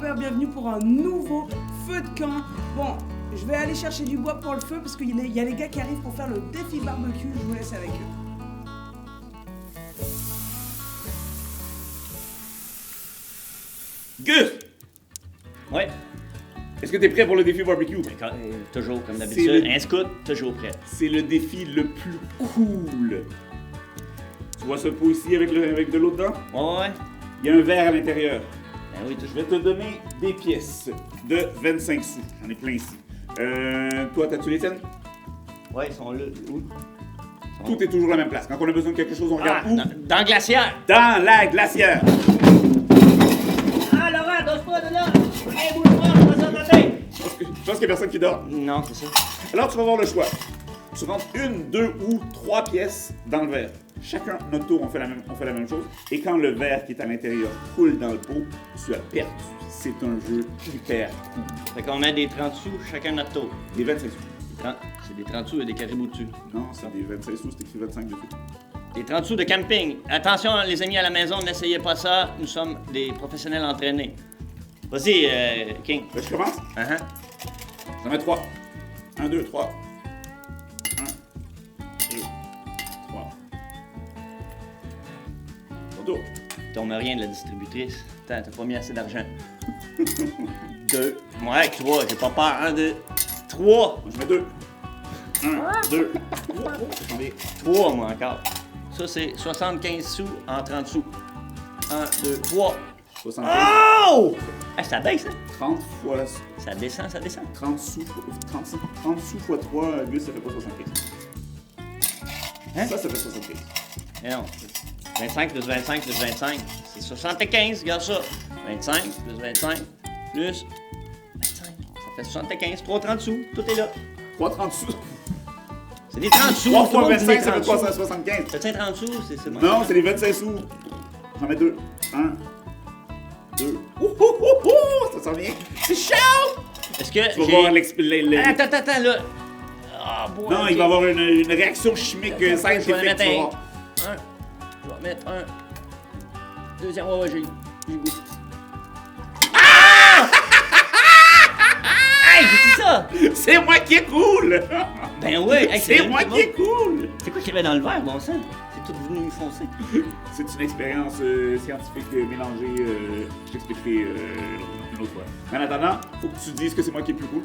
campeurs, bienvenue pour un nouveau feu de camp. Bon, je vais aller chercher du bois pour le feu parce qu'il y a les gars qui arrivent pour faire le défi barbecue, je vous laisse avec eux. Gus! Ouais, Est-ce que t'es prêt pour le défi barbecue? toujours comme C'est d'habitude. le- Un scout, toujours prêt. C'est le défi le plus cool. Tu vois ce pot ici avec de l'eau dedans? Ouais. Il y a un verre à l'intérieur. Ben oui, Je vais te donner des pièces de 25 sous. J'en ai plein ici. Toi, t'as-tu les tiennes? Ouais, ils sont là. Où? Tout est toujours à la même place. Quand on a besoin de quelque chose, on regarde où? Dans le glaciaire! Dans la glacière. Ah, Laurent, dose-toi de là! Hey, bouge-toi, je vais s'entendre! Je pense qu'il y a personne qui dort. Non, c'est ça. Alors, tu vas avoir le choix. Tu rentres une, deux ou trois pièces dans le verre. Chacun, notre tour, on fait la même chose. Et quand le verre qui est à l'intérieur coule dans le pot, tu as perdu. C'est un jeu hyper cool. Fait qu'on met des 30 sous chacun notre tour. Des 25 sous. C'est des 30 sous et des caribous dessus. Non, c'est des 25 sous, c'est écrit 25 dessus. Des 30 sous de camping. Attention, les amis à la maison, n'essayez pas ça. Nous sommes des professionnels entraînés. Vas-y, King. Je commence? Uh-huh. J'en mets 3. 1, 2, 3. 1, 2, 3. Ton tour. Tombe rien de la distributrice. Attends, t'as pas mis assez d'argent. 2. Ouais, 3, j'ai pas peur. 1, 2, 3. Moi, je mets 2. 1, 2, 3. Attendez. 3, moi, encore. Ça, c'est 75 sous en 30 sous. 1, 2, 3. 75. Oh! Ah, ça baisse, hein? 30 fois... Ça descend, ça descend. 30 sous, 30 sous fois 3, Gus, ça fait pas 75. Hein? Ça fait 75. Mais non. 25 plus 25 plus 25, c'est 75, regarde ça. 25 plus 25 plus 25, ça fait 75. 3 30 sous, tout est là. 3 30 sous. C'est des 30 sous. 3 tout le fois monde dit 25, des ça fait 30 sous. 375. T'as-tu un 30 sous? C'est bon. Non, c'est les 25 sous. J'en mets 2. 1, 2. Ça s'en vient. C'est chaud! Est-ce que Tu vas voir Attends, là. Ah, boy, Non, ok. il va y avoir une réaction chimique Attends, scientifique. je vais mettre tu vas un. voir. Je vais mettre un. Deuxième, ouais, j'ai le goût. Hey, j'ai dit ça! C'est moi qui est cool! Ben oui, hey, C'est moi bon. qui est cool! C'est quoi qu'il y avait dans le verre, bon sang? C'est tout venu foncé. C'est une expérience scientifique mélangée. Je t'expliquerai une autre fois. Mais en attendant, faut que tu dises que c'est moi qui est plus cool.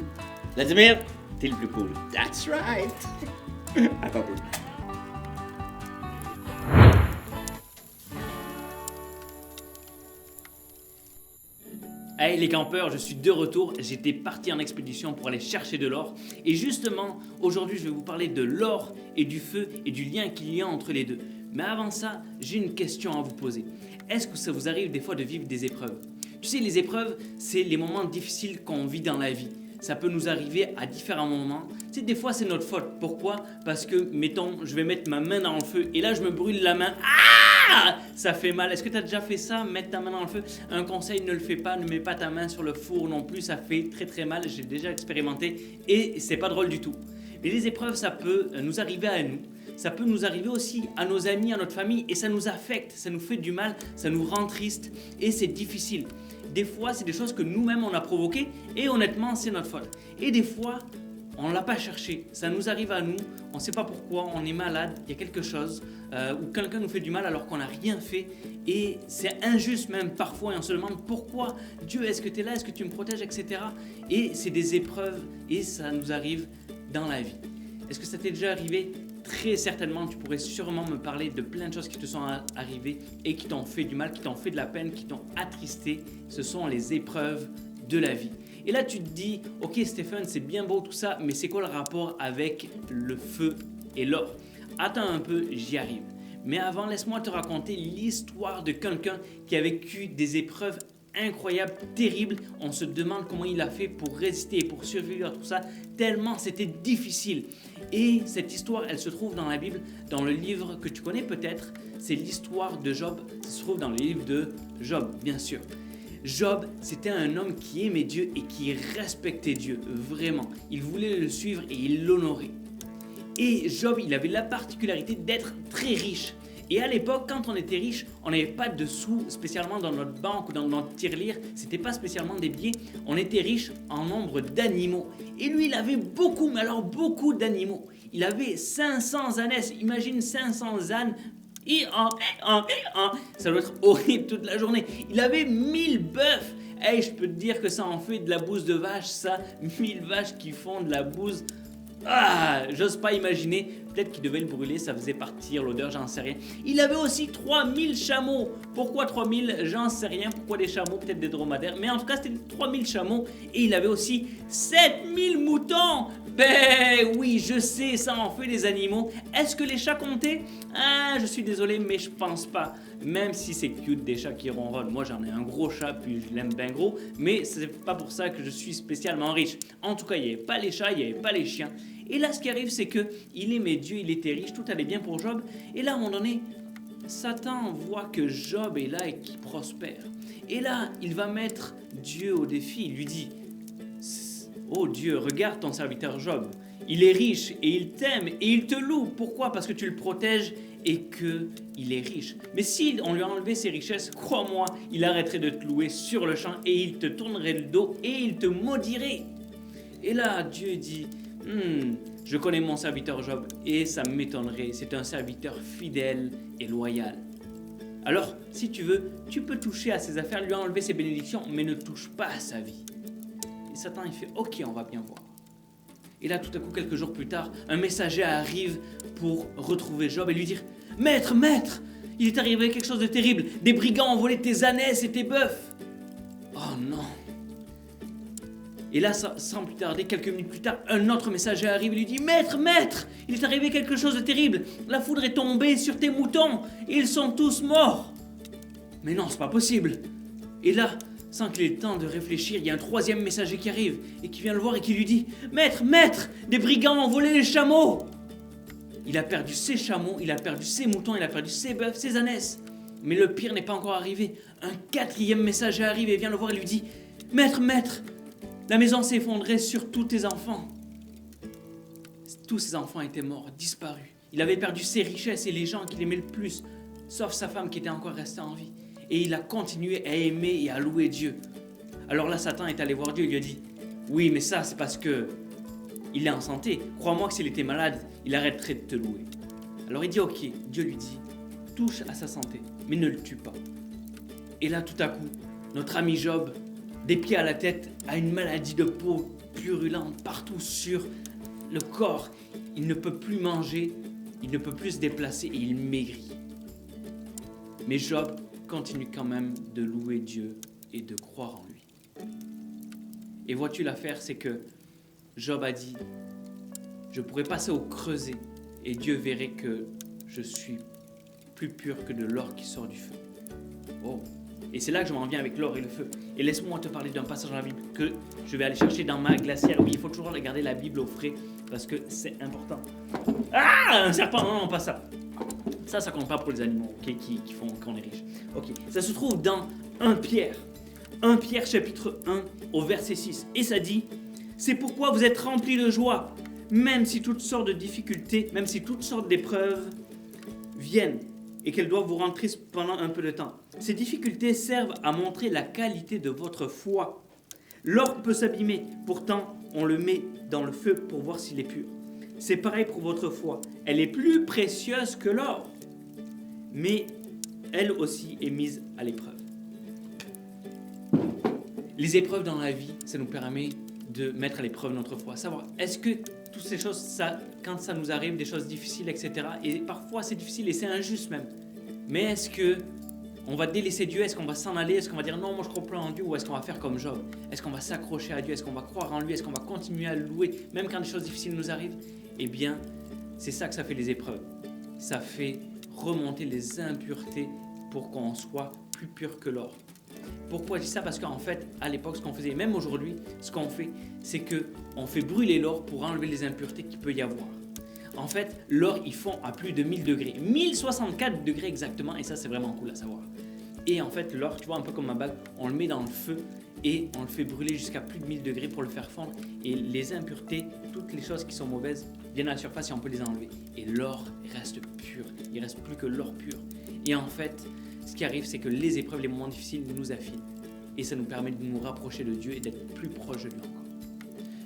Vladimir, t'es le plus cool. That's right! Attends un peu. Hey les campeurs, je suis de retour, j'étais parti en expédition pour aller chercher de l'or et justement aujourd'hui je vais vous parler de l'or et du feu et du lien qu'il y a entre les deux. Mais avant ça, j'ai une question à vous poser. Est-ce que ça vous arrive des fois de vivre des épreuves? Tu sais, les épreuves, c'est les moments difficiles qu'on vit dans la vie. Ça peut nous arriver à différents moments. Tu sais, des fois c'est notre faute. Pourquoi? Parce que, mettons, je vais mettre ma main dans le feu et là je me brûle la main. Ah! Ça fait mal. Est-ce que tu as déjà fait ça, mettre ta main dans le feu? Un conseil, ne le fais pas, ne mets pas ta main sur le four non plus, ça fait très très mal, j'ai déjà expérimenté et c'est pas drôle du tout. Mais les épreuves, ça peut nous arriver à nous, ça peut nous arriver aussi à nos amis, à notre famille et ça nous affecte, ça nous fait du mal, ça nous rend triste et c'est difficile. Des fois, c'est des choses que nous-mêmes on a provoquées et honnêtement, c'est notre faute. Et des fois, on ne l'a pas cherché, ça nous arrive à nous, on ne sait pas pourquoi, on est malade, il y a quelque chose, ou quelqu'un nous fait du mal alors qu'on n'a rien fait, et c'est injuste même parfois, et on se demande pourquoi, Dieu, est-ce que tu es là, est-ce que tu me protèges, etc. Et c'est des épreuves, et ça nous arrive dans la vie. Est-ce que ça t'est déjà arrivé? Très certainement, tu pourrais sûrement me parler de plein de choses qui te sont arrivées et qui t'ont fait du mal, qui t'ont fait de la peine, qui t'ont attristé. Ce sont les épreuves de la vie. Et là, tu te dis, ok Stéphane, c'est bien beau tout ça, mais c'est quoi le rapport avec le feu et l'or? Attends un peu, j'y arrive. Mais avant, laisse-moi te raconter l'histoire de quelqu'un qui a vécu des épreuves incroyables, terribles. On se demande comment il a fait pour résister et pour survivre à tout ça, tellement c'était difficile. Et cette histoire, elle se trouve dans la Bible, dans le livre que tu connais peut-être, c'est l'histoire de Job. Ça se trouve dans le livre de Job, bien sûr. Job, c'était un homme qui aimait Dieu et qui respectait Dieu, vraiment. Il voulait le suivre et il l'honorait. Et Job, il avait la particularité d'être très riche. Et à l'époque, quand on était riche, on n'avait pas de sous spécialement dans notre banque ou dans notre tirelire. C'était pas spécialement des billets. On était riche en nombre d'animaux. Et lui, il avait beaucoup, mais alors beaucoup d'animaux. Il avait 500 ânesses. Imagine 500 ânes. Ça doit être horrible toute la journée. Il avait 1000 bœufs. Hey, je peux te dire que ça en fait de la bouse de vache, ça. 1000 vaches qui font de la bouse. Ah, j'ose pas imaginer. Peut-être qu'il devait le brûler, ça faisait partir l'odeur, j'en sais rien. Il avait aussi 3000 chameaux. Pourquoi 3000? J'en sais rien. Pourquoi des chameaux? Peut-être des dromadaires. Mais en tout cas, c'était 3000 chameaux. Et il avait aussi 7000 moutons. Ben oui, je sais, ça en fait des animaux. Est-ce que les chats comptaient? Ah, je suis désolé, mais je pense pas. Même si c'est cute des chats qui ronronnent. Moi, j'en ai un gros chat, puis je l'aime bien gros. Mais c'est pas pour ça que je suis spécialement riche. En tout cas, il n'y avait pas les chats, il n'y avait pas les chiens. Et là, ce qui arrive, c'est que il aimait Dieu, il était riche, tout allait bien pour Job. Et là, à un moment donné, Satan voit que Job est là et qu'il prospère. Et là, il va mettre Dieu au défi. Il lui dit, oh Dieu, regarde ton serviteur Job. Il est riche et il t'aime et il te loue. Pourquoi? Parce que tu le protèges et qu'il est riche. Mais si on lui a enlevé ses richesses, crois-moi, il arrêterait de te louer sur le champ et il te tournerait le dos et il te maudirait. Et là, Dieu dit, je connais mon serviteur Job et ça m'étonnerait. C'est un serviteur fidèle et loyal. Alors, si tu veux, tu peux toucher à ses affaires, lui enlever ses bénédictions, mais ne touche pas à sa vie. Et Satan, il fait, ok, on va bien voir. Et là, tout à coup, quelques jours plus tard, un messager arrive pour retrouver Job et lui dire, Maître, maître, il est arrivé quelque chose de terrible. Des brigands ont volé tes ânesses et tes bœufs. Oh non. Et là, sans plus tarder, quelques minutes plus tard, un autre messager arrive et lui dit, Maître, maître, il est arrivé quelque chose de terrible. La foudre est tombée sur tes moutons et ils sont tous morts. Mais non, c'est pas possible. Et là, sans qu'il ait le temps de réfléchir, il y a un troisième messager qui arrive et qui vient le voir et qui lui dit, Maître, maître, des brigands ont volé les chameaux. Il a perdu ses chameaux, il a perdu ses moutons, il a perdu ses bœufs, ses ânesses. Mais le pire n'est pas encore arrivé. Un quatrième messager arrive et vient le voir et lui dit, Maître, maître, la maison s'est effondrée sur tous tes enfants. Tous ses enfants étaient morts, disparus. Il avait perdu ses richesses et les gens qu'il aimait le plus, sauf sa femme qui était encore restée en vie. Et il a continué à aimer et à louer Dieu. Alors là, Satan est allé voir Dieu et lui a dit, oui, mais ça, c'est parce que il est en santé. Crois-moi que s'il était malade, il arrêterait de te louer. Alors il dit, ok, Dieu lui dit, touche à sa santé, mais ne le tue pas. Et là, tout à coup, notre ami Job, des pieds à la tête, a une maladie de peau purulente partout sur le corps. Il ne peut plus manger, il ne peut plus se déplacer et il maigrit. Mais Job continue quand même de louer Dieu et de croire en lui. Et vois-tu, l'affaire, c'est que Job a dit, je pourrais passer au creuset et Dieu verrait que je suis plus pur que de l'or qui sort du feu. Oh. Et c'est là que je m'en viens avec l'or et le feu. Et laisse-moi te parler d'un passage dans la Bible que je vais aller chercher dans ma glacière. Oui, il faut toujours garder la Bible au frais parce que c'est important. Ah, un serpent, non, pas ça. Ça compte pas pour les animaux, okay, qui font qu'on est riche. Ok, ça se trouve dans 1 Pierre. 1 Pierre chapitre 1 au verset 6. Et ça dit, c'est pourquoi vous êtes remplis de joie, même si toutes sortes de difficultés, même si toutes sortes d'épreuves viennent et qu'elles doivent vous rendre tristes pendant un peu de temps. Ces difficultés servent à montrer la qualité de votre foi. L'or peut s'abîmer, pourtant on le met dans le feu pour voir s'il est pur. C'est pareil pour votre foi. Elle est plus précieuse que l'or, mais elle aussi est mise à l'épreuve. Les épreuves dans la vie, ça nous permet de mettre à l'épreuve notre foi. Savoir, est-ce que toutes ces choses, quand ça nous arrive, des choses difficiles, etc., et parfois c'est difficile et c'est injuste même, mais est-ce que on va délaisser Dieu? Est-ce qu'on va s'en aller? Est-ce qu'on va dire non, moi je crois plus en Dieu? Ou est-ce qu'on va faire comme Job? Est-ce qu'on va s'accrocher à Dieu? Est-ce qu'on va croire en lui? Est-ce qu'on va continuer à le louer, même quand des choses difficiles nous arrivent? Eh bien, c'est ça que ça fait les épreuves. Ça fait remonter les impuretés pour qu'on soit plus pur que l'or. Pourquoi je dis ça? Parce qu'en fait, à l'époque, ce qu'on faisait, même aujourd'hui, ce qu'on fait, c'est qu'on fait brûler l'or pour enlever les impuretés qu'il peut y avoir. En fait, l'or, ils fond à plus de 1000 degrés. 1064 degrés exactement, et ça, c'est vraiment cool à savoir. Et en fait, l'or, tu vois, un peu comme ma bague, on le met dans le feu et on le fait brûler jusqu'à plus de 1000 degrés pour le faire fondre. Et les impuretés, toutes les choses qui sont mauvaises, viennent à la surface et on peut les enlever. Et l'or reste pur. Il ne reste plus que l'or pur. Et en fait, ce qui arrive, c'est que les épreuves, les moments difficiles nous affinent. Et ça nous permet de nous rapprocher de Dieu et d'être plus proches de lui encore.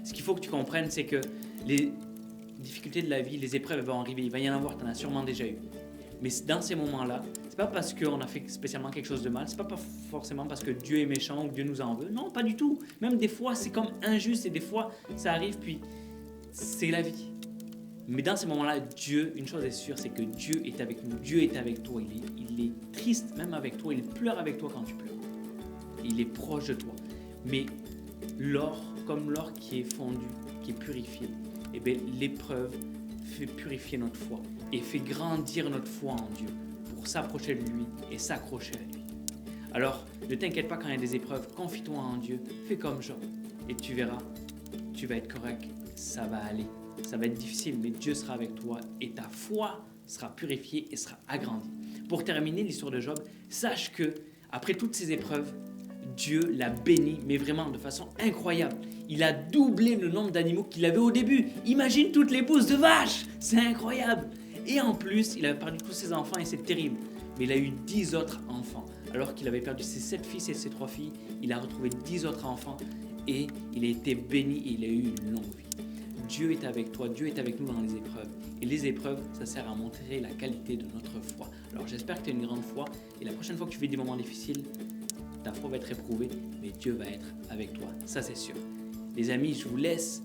Ce qu'il faut que tu comprennes, c'est que les difficultés de la vie, les épreuves vont arriver. Il va y en avoir, tu en as sûrement déjà eu. Mais dans ces moments-là, c'est pas parce qu'on a fait spécialement quelque chose de mal, c'est pas forcément parce que Dieu est méchant ou que Dieu nous en veut. Non, pas du tout. Même des fois, c'est comme injuste et des fois, ça arrive, puis c'est la vie. Mais dans ces moments-là, Dieu, une chose est sûre, c'est que Dieu est avec nous. Dieu est avec toi. Il est triste même avec toi. Il pleure avec toi quand tu pleures. Il est proche de toi. Mais l'or, comme l'or qui est fondu, qui est purifié, eh bien, l'épreuve fait purifier notre foi et fait grandir notre foi en Dieu pour s'approcher de lui et s'accrocher à lui. Alors, ne t'inquiète pas quand il y a des épreuves, confie-toi en Dieu, fais comme Job et tu verras, tu vas être correct, ça va aller. Ça va être difficile, mais Dieu sera avec toi et ta foi sera purifiée et sera agrandie. Pour terminer l'histoire de Job, sache que après toutes ces épreuves, Dieu l'a béni, mais vraiment de façon incroyable. Il a doublé le nombre d'animaux qu'il avait au début. Imagine toutes les pousses de vaches, c'est incroyable. Et en plus, il avait perdu tous ses enfants et c'est terrible. Mais il a eu 10 autres enfants. Alors qu'il avait perdu ses 7 fils et ses 3 filles, il a retrouvé 10 autres enfants et il a été béni et il a eu une longue vie. Dieu est avec toi, Dieu est avec nous dans les épreuves. Et les épreuves, ça sert à montrer la qualité de notre foi. Alors j'espère que tu as une grande foi et la prochaine fois que tu vis des moments difficiles, ta foi va être éprouvée, mais Dieu va être avec toi, ça c'est sûr. Les amis, je vous laisse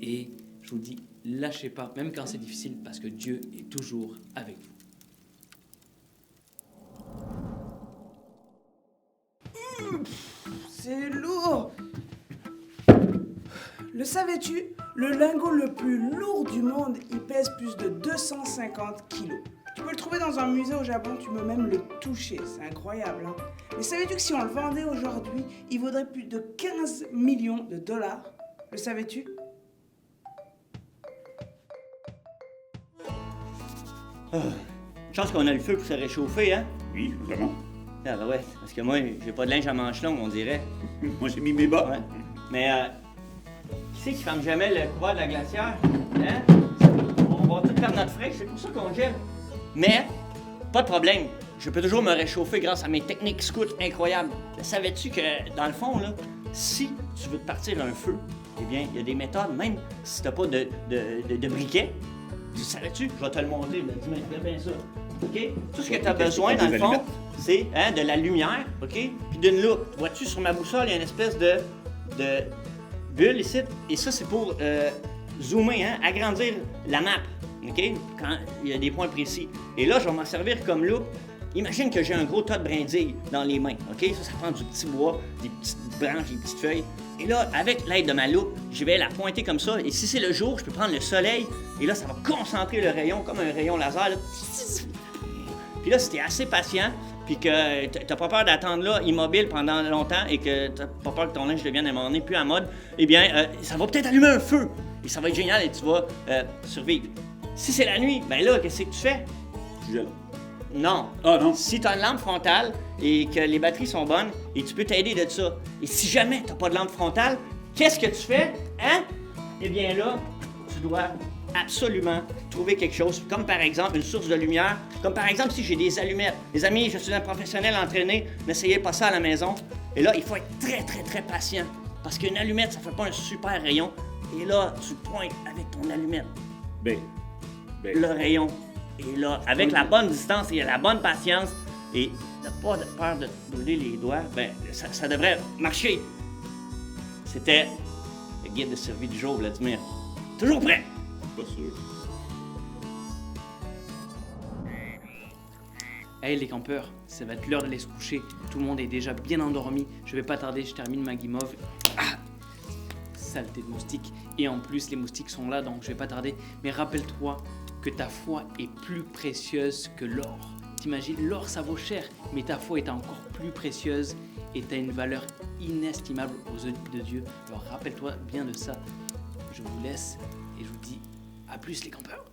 et je vous dis, lâchez pas, même quand c'est difficile, parce que Dieu est toujours avec vous. C'est lourd. Le savais-tu? Le lingot le plus lourd du monde, il pèse plus de 250 kilos. Tu peux le trouver dans un musée au Japon, tu peux même le toucher, c'est incroyable. Hein? Mais savais-tu que si on le vendait aujourd'hui, il vaudrait plus de 15 millions de dollars? Le savais-tu? Chance qu'on a le feu pour se réchauffer, hein? Oui, vraiment. Ah ben ouais, parce que moi, j'ai pas de linge à manches longues, on dirait. Moi, j'ai mis mes bas. Ouais. Mais qui c'est qui ferme jamais le couvert de la glacière? Hein? On va tout perdre notre frais, c'est pour ça qu'on gèle. Mais, pas de problème, je peux toujours me réchauffer grâce à mes techniques scouts incroyables. Mais savais-tu que, dans le fond, là, si tu veux te partir un feu, eh bien, il y a des méthodes, même si t'as pas de briquet. Savais-tu? Je vais te le montrer, là. Dis-moi, regarde bien ça. OK? Tout ce que tu as besoin, dans le fond, c'est de la lumière, OK? Puis d'une loupe. Vois-tu, sur ma boussole, il y a une espèce de bulle ici. Et ça, c'est pour zoomer, hein? Agrandir la map, OK? Quand il y a des points précis. Et là, je vais m'en servir comme loupe. Imagine que j'ai un gros tas de brindilles dans les mains, OK? Ça prend du petit bois, des petites branches, des petites feuilles. Et là, avec l'aide de ma loupe, je vais la pointer comme ça. Et si c'est le jour, je peux prendre le soleil. Et là, ça va concentrer le rayon, comme un rayon laser. Là. Puis là, si t'es assez patient, puis que t'as pas peur d'attendre là, immobile pendant longtemps, et que t'as pas peur que ton linge devienne à un moment donné plus à mode, eh bien, ça va peut-être allumer un feu. Et ça va être génial et tu vas survivre. Si c'est la nuit, ben là, qu'est-ce que tu fais? Je gèle. Non. Ah non. Si tu as une lampe frontale et que les batteries sont bonnes, et tu peux t'aider de ça. Et si jamais tu n'as pas de lampe frontale, qu'est-ce que tu fais? Hein? Eh bien là, tu dois absolument trouver quelque chose, comme par exemple une source de lumière, comme par exemple si j'ai des allumettes. Les amis, je suis un professionnel entraîné, n'essayez pas ça à la maison. Et là, il faut être très, très, très patient, parce qu'une allumette, ça fait pas un super rayon. Et là, tu pointes avec ton allumette. Ben. Le rayon. Et là, avec la bonne distance et la bonne patience, et ne pas de peur de te brûler les doigts, ben, ça devrait marcher. C'était le guide de survie du jour, Vladimir. Toujours prêt! Pas sûr. Hey les campeurs, ça va être l'heure d'aller se coucher. Tout le monde est déjà bien endormi. Je vais pas tarder, je termine ma guimauve. Ah! Saleté de moustiques. Et en plus, les moustiques sont là, donc je vais pas tarder. Mais rappelle-toi que ta foi est plus précieuse que l'or. T'imagines, l'or ça vaut cher, mais ta foi est encore plus précieuse et tu as une valeur inestimable aux yeux de Dieu. Alors rappelle-toi bien de ça. Je vous laisse et je vous dis à plus les campeurs.